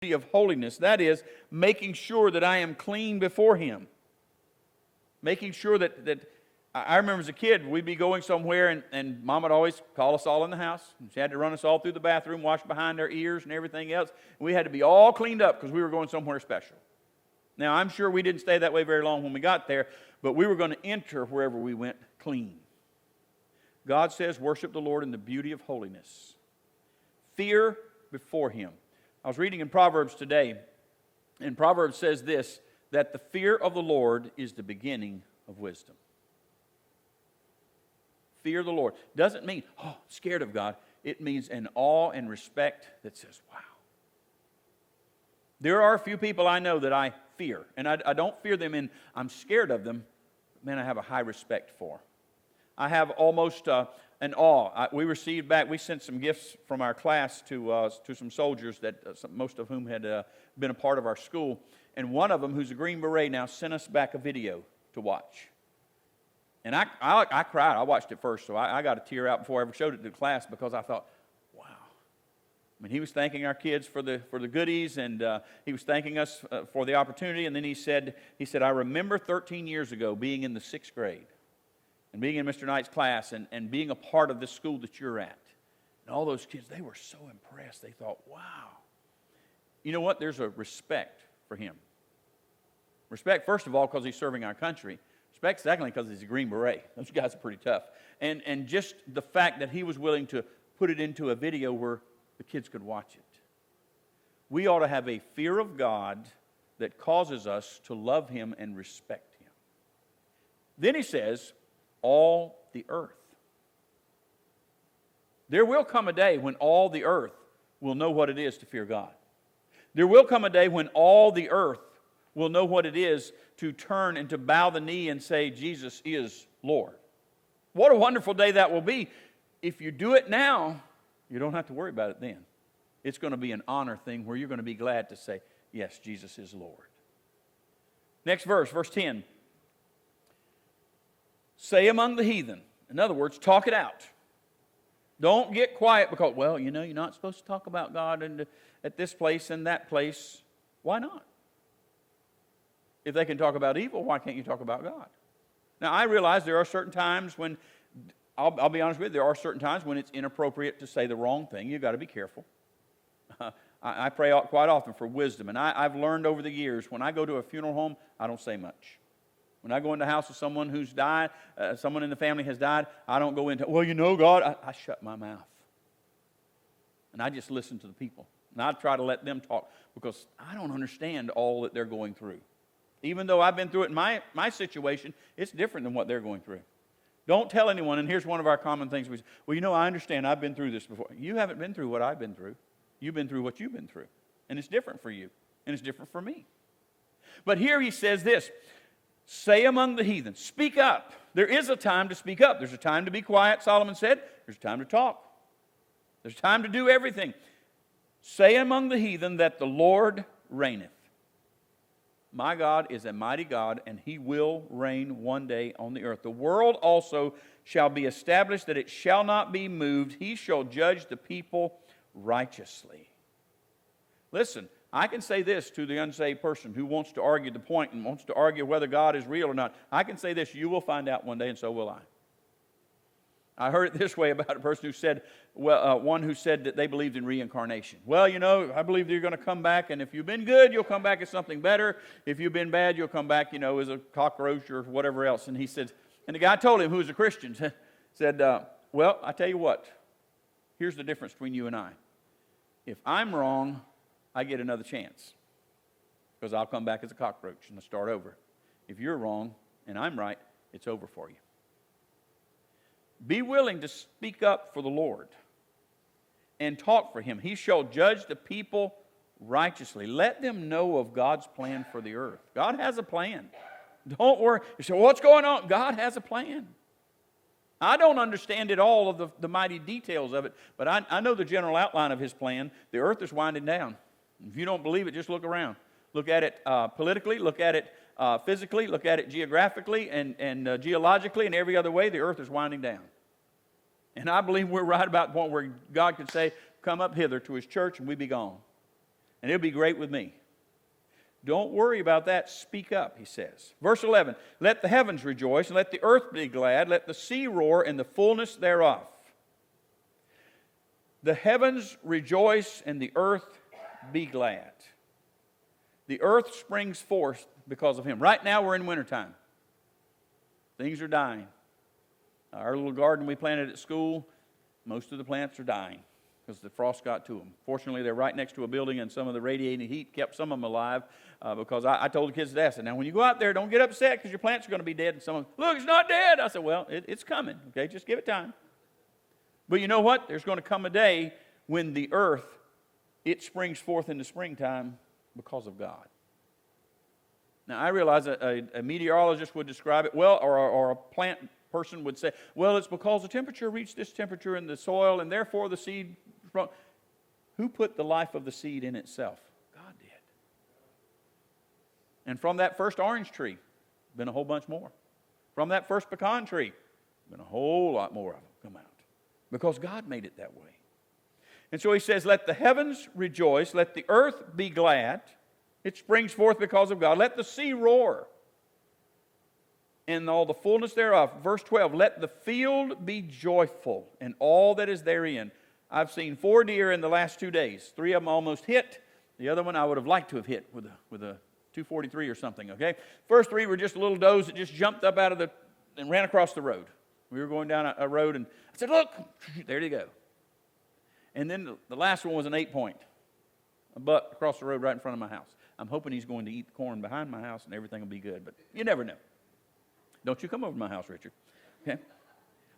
of holiness. That is, making sure that I am clean before Him. Making sure that I remember as a kid, we'd be going somewhere, and Mom would always call us all in the house. She had to run us all through the bathroom, wash behind our ears and everything else. We had to be all cleaned up because we were going somewhere special. Now, I'm sure we didn't stay that way very long when we got there, but we were going to enter wherever we went clean. God says, worship the Lord in the beauty of holiness. Fear before Him. I was reading in Proverbs today, and Proverbs says this, that the fear of the Lord is the beginning of wisdom. Fear of the Lord doesn't mean, scared of God. It means an awe and respect that says, wow. There are a few people I know that I fear, and I don't fear them in I'm scared of them, but man, I have a high respect for. I have almost an awe. We sent some gifts from our class to some soldiers that most of whom had been a part of our school, and one of them, who's a Green Beret now, sent us back a video to watch. And I cried. I watched it first, so I got a tear out before I ever showed it to the class because I thought, wow. I mean, he was thanking our kids for the goodies, and he was thanking us for the opportunity. And then he said, I remember 13 years ago being in the 6th grade and being in Mr. Knight's class and being a part of this school that you're at. And all those kids, they were so impressed. They thought, wow. You know what? There's a respect for him. Respect, first of all, because he's serving our country. Respect, secondly, because he's a Green Beret. Those guys are pretty tough. And just the fact that he was willing to put it into a video where the kids could watch it. We ought to have a fear of God that causes us to love Him and respect Him. Then he says, all the earth. There will come a day when all the earth will know what it is to fear God. There will come a day when all the earth will know what it is to turn and to bow the knee and say, Jesus is Lord. What a wonderful day that will be. If you do it now, you don't have to worry about it then. It's going to be an honor thing where you're going to be glad to say, yes, Jesus is Lord. Next verse 10. Say among the heathen. In other words, talk it out. Don't get quiet because, you're not supposed to talk about God at this place and that place. Why not? If they can talk about evil, why can't you talk about God? Now, I realize there are certain times when, I'll be honest with you, there are certain times when it's inappropriate to say the wrong thing. You've got to be careful. I pray quite often for wisdom, and I've learned over the years, when I go to a funeral home, I don't say much. When I go into the house of someone who's died, someone in the family has died, I don't go into, God, I shut my mouth. And I just listen to the people. And I try to let them talk because I don't understand all that they're going through. Even though I've been through it in my situation, it's different than what they're going through. Don't tell anyone, and here's one of our common things. We say, I understand, I've been through this before. You haven't been through what I've been through. You've been through what you've been through. And it's different for you, and it's different for me. But here he says this, say among the heathen, speak up. There is a time to speak up. There's a time to be quiet, Solomon said. There's a time to talk. There's time to do everything. Say among the heathen that the Lord reigneth. My God is a mighty God, and He will reign one day on the earth. The world also shall be established, that it shall not be moved. He shall judge the people righteously. Listen, I can say this to the unsaved person who wants to argue the point and wants to argue whether God is real or not. I can say this, you will find out one day, and so will I. I heard it this way about a person who said, one who said that they believed in reincarnation. I believe that you're going to come back, and if you've been good, you'll come back as something better. If you've been bad, you'll come back, as a cockroach or whatever else. And he said, and the guy told him, who was a Christian, said, I tell you what, here's the difference between you and I. If I'm wrong, I get another chance because I'll come back as a cockroach and I'll start over. If you're wrong and I'm right, it's over for you. Be willing to speak up for the Lord and talk for Him. He shall judge the people righteously. Let them know of God's plan for the earth. God has a plan. Don't worry. You say, what's going on? God has a plan. I don't understand it all of the mighty details of it, but I know the general outline of His plan. The earth is winding down. If you don't believe it, just look around. Look at it politically, look at it physically, look at it geographically and geologically, and every other way, the earth is winding down. And I believe we're right about the point where God could say, come up hither to His church and we be gone. and it'll be great with me. Don't worry about that. Speak up, he says. Verse 11, let the heavens rejoice, and let the earth be glad. Let the sea roar in the fullness thereof. The heavens rejoice, and the earth be glad. The earth springs forth because of him. Right now we're in wintertime. Things are dying. Our little garden we planted at school, most of the plants are dying because the frost got to them. Fortunately, they're right next to a building, and some of the radiating heat kept some of them alive because I told the kids today, I said, now when you go out there, don't get upset because your plants are going to be dead. And some of them, look, it's not dead. I said, well, it's coming, okay? Just give it time. But you know what? There's going to come a day when the earth, it springs forth in the springtime because of God. Now, I realize a meteorologist would describe it, well, or a plant person would say, well, it's because the temperature reached this temperature in the soil, and therefore the seed... Who put the life of the seed in itself? God did. And from that first orange tree, been a whole bunch more. From that first pecan tree, been a whole lot more of them come out. Because God made it that way. And so he says, let the heavens rejoice, let the earth be glad. It springs forth because of God. Let the sea roar, and all the fullness thereof. Verse 12, let the field be joyful, and all that is therein. I've seen 4 deer in the last 2 days. 3 of them almost hit. The other one I would have liked to have hit with a 243 or something, okay? First 3 were just little does that just jumped up out of and ran across the road. We were going down a road, and I said, look, there they go. And then the last one was an 8-point, a buck across the road right in front of my house. I'm hoping he's going to eat the corn behind my house and everything will be good, but you never know. Don't you come over to my house, Richard. Okay?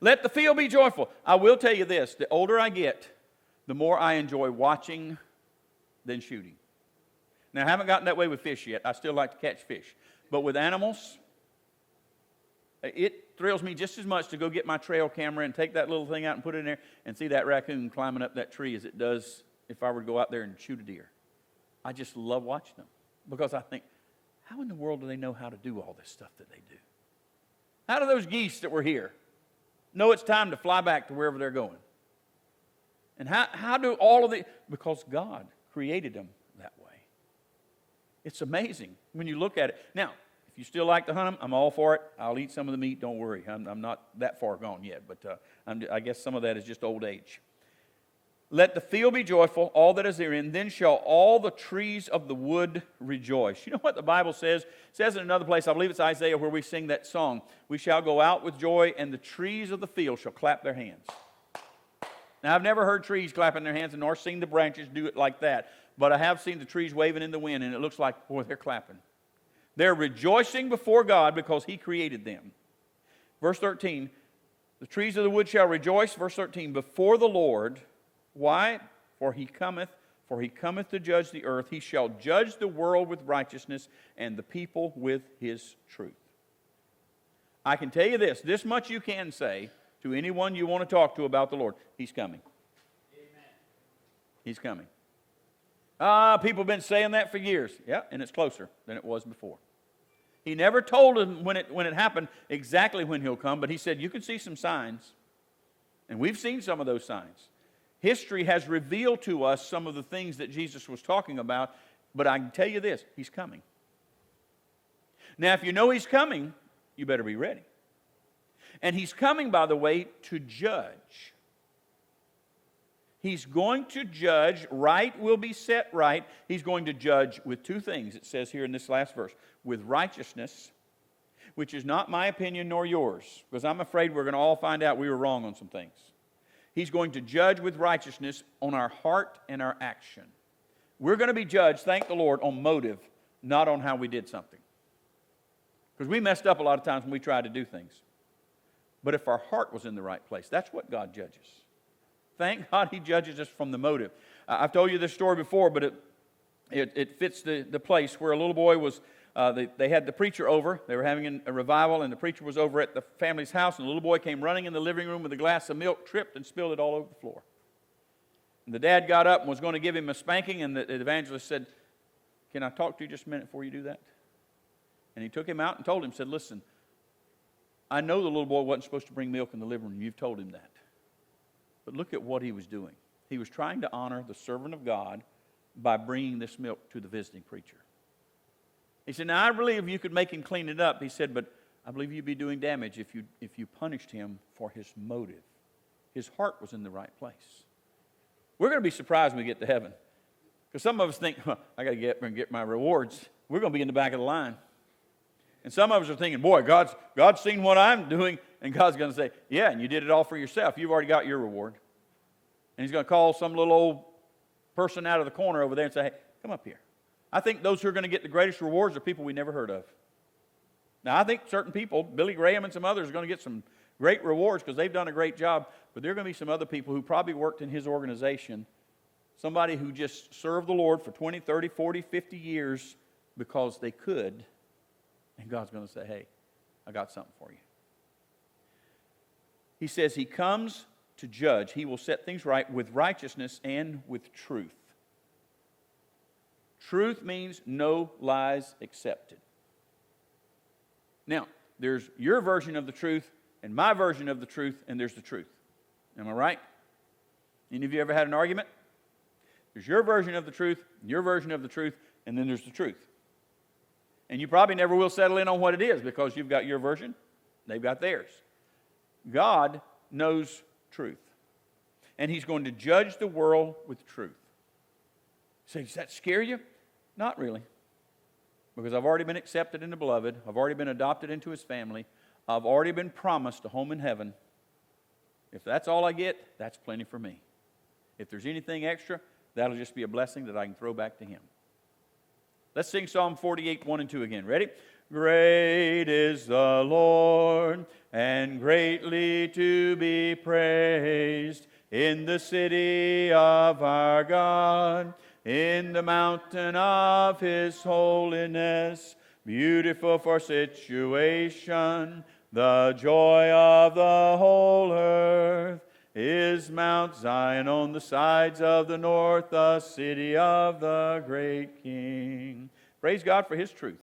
Let the field be joyful. I will tell you this, the older I get, the more I enjoy watching than shooting. Now, I haven't gotten that way with fish yet. I still like to catch fish. But with animals, it thrills me just as much to go get my trail camera and take that little thing out and put it in there and see that raccoon climbing up that tree as it does if I were to go out there and shoot a deer. I just love watching them because I think, how in the world do they know how to do all this stuff that they do? How do those geese that were here know it's time to fly back to wherever they're going? And how do all of the... Because God created them that way. It's amazing when you look at it. Now, if you still like to hunt them, I'm all for it. I'll eat some of the meat, don't worry. I'm not that far gone yet, but I guess some of that is just old age. Let the field be joyful, all that is therein. Then shall all the trees of the wood rejoice. You know what the Bible says? It says in another place, I believe it's Isaiah, where we sing that song. We shall go out with joy, and the trees of the field shall clap their hands. Now, I've never heard trees clapping their hands, nor seen the branches do it like that. But I have seen the trees waving in the wind, and it looks like, boy, they're clapping. They're rejoicing before God because He created them. Verse 13, the trees of the wood shall rejoice. Verse 13, before the Lord... Why? For he cometh to judge the earth. He shall judge the world with righteousness and the people with his truth. I can tell you this much you can say to anyone you want to talk to about the Lord. He's coming. Amen. He's coming. People have been saying that for years. Yeah, and it's closer than it was before. He never told them when it happened exactly when he'll come, but he said you can see some signs. And we've seen some of those signs. History has revealed to us some of the things that Jesus was talking about, but I can tell you this, He's coming. Now, if you know He's coming, you better be ready. And He's coming, by the way, to judge. He's going to judge. Right will be set right. He's going to judge with 2 things, it says here in this last verse. With righteousness, which is not my opinion nor yours, because I'm afraid we're going to all find out we were wrong on some things. He's going to judge with righteousness on our heart and our action. We're going to be judged, thank the Lord, on motive, not on how we did something. Because we messed up a lot of times when we tried to do things. But if our heart was in the right place, that's what God judges. Thank God He judges us from the motive. I've told you this story before, but it fits the place where a little boy was... They had the preacher over. They were having a revival, and the preacher was over at the family's house, and the little boy came running in the living room with a glass of milk, tripped, and spilled it all over the floor. And the dad got up and was going to give him a spanking, and the evangelist said, can I talk to you just a minute before you do that? And he took him out and told him, said, listen, I know the little boy wasn't supposed to bring milk in the living room. You've told him that. But look at what he was doing. He was trying to honor the servant of God by bringing this milk to the visiting preacher. He said, now I believe you could make him clean it up. He said, but I believe you'd be doing damage if you punished him for his motive. His heart was in the right place. We're going to be surprised when we get to heaven. Because some of us think, I got to get up and get my rewards. We're going to be in the back of the line. And some of us are thinking, boy, God's seen what I'm doing. And God's going to say, yeah, and you did it all for yourself. You've already got your reward. And he's going to call some little old person out of the corner over there and say, hey, come up here. I think those who are going to get the greatest rewards are people we never heard of. Now, I think certain people, Billy Graham and some others, are going to get some great rewards because they've done a great job. But there are going to be some other people who probably worked in his organization, somebody who just served the Lord for 20, 30, 40, 50 years because they could. And God's going to say, hey, I got something for you. He says he comes to judge. He will set things right with righteousness and with truth. Truth means no lies accepted. Now, there's your version of the truth and my version of the truth, and there's the truth. Am I right? Any of you ever had an argument? There's your version of the truth, your version of the truth, and then there's the truth. And you probably never will settle in on what it is because you've got your version, they've got theirs. God knows truth. And he's going to judge the world with truth. So does that scare you? Not really. Because I've already been accepted in the beloved. I've already been adopted into his family. I've already been promised a home in heaven. If that's all I get, that's plenty for me. If there's anything extra, that'll just be a blessing that I can throw back to him. Let's sing Psalm 48, 1 and 2 again. Ready? Great is the Lord, and greatly to be praised in the city of our God, in the mountain of his holiness, beautiful for situation, the joy of the whole earth is Mount Zion on the sides of the north, the city of the great King. Praise God for his truth.